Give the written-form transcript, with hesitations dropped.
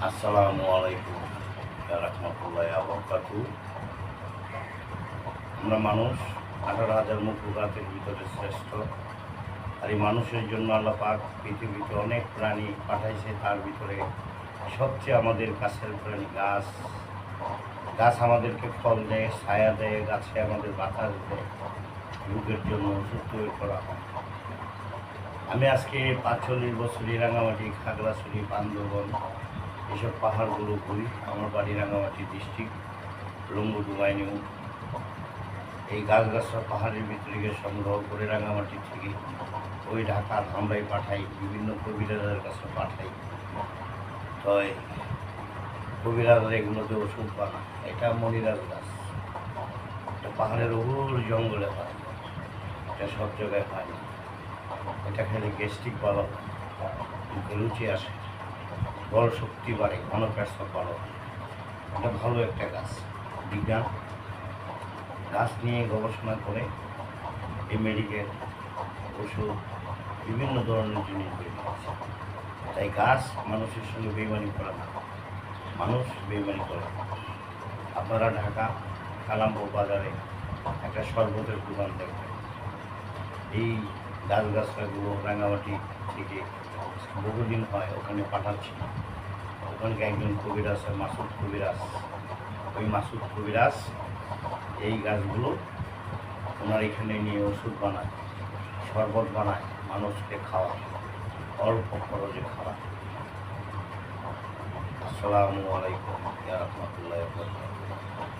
আসসালামু আলাইকুম রাহমাতুল্লাহি ওয়া বারাকাতুহু। আমরা মানুষ 18,000 মখলুকাতের ভিতরে শ্রেষ্ঠ। আর এই মানুষের জন্য আল্লাহ পাক পৃথিবীতে অনেক প্রাণী পাঠাইছে। তার ভিতরে সবচেয়ে আমাদের কাছের প্রাণী গাছ। গাছ আমাদেরকে ফল দেয়, ছায়া দেয়, গাছে আমাদের বাতাস দেয়, রোগের জন্য ওষুধ তৈরি করা হয়। আমি আজকে 45 বছরই রাঙামাটি, খাগড়াছড়ি, বান্দরবন এসব পাহাড়গুলো ঘুরি। আমার বাড়ি রাঙামাটি ডিস্ট্রিক্ট, লম্বুডুবাইনিউ। এই গাছগাছরা পাহাড়ের ভিতরে গিয়ে সংগ্রহ করে রাঙামাটি থেকে ওই ঢাকার ধামরাই পাঠাই, বিভিন্ন কবিরাজের কাছে পাঠাই। তো কবিরাজরা এগুলোতে ওষুধ বানায়। এটা মনিরাজ গাছ, এটা পাহাড়ের ওর জঙ্গলে হয়, এটা সব জায়গায় হয় না। এটা খেলে গ্যাস্ট্রিক ভালো হয়, মুখে রুচি আসে, বল শক্তি বাড়ে, ঘনপ্যাস্তা ভালো হয়। এটা ভালো একটা গাছ। বিজ্ঞান গাছ নিয়ে গবেষণা করে এই মেডিকেল ওষুধ বিভিন্ন ধরনের জিনিস বের করেছে। তাই গাছ মানুষের সঙ্গে বেইমানি করে না, মানুষ বেইমানি করে না। আপনারা ঢাকা কালামপুর বাজারে একটা শরবতের দোকান দেখবেন। এই গাছগাছরাগুলো রাঙামাটি থেকে বহুদিন হয় ওখানে পাঠাচ্ছি। ওখানকে একজন কবিরাজ, মাসুদ কবিরাজ, ওই মাসুদ কবিরাজ এই গাছগুলো ওনার এখানে নিয়ে ওষুধ বানায়, শরবত বানায়, মানুষকে খাওয়ায়, অল্প খরচে খাওয়ায়। আসসালামু আলাইকুম রাহমাতুল্লাহি ওয়া বারাকাতুহু।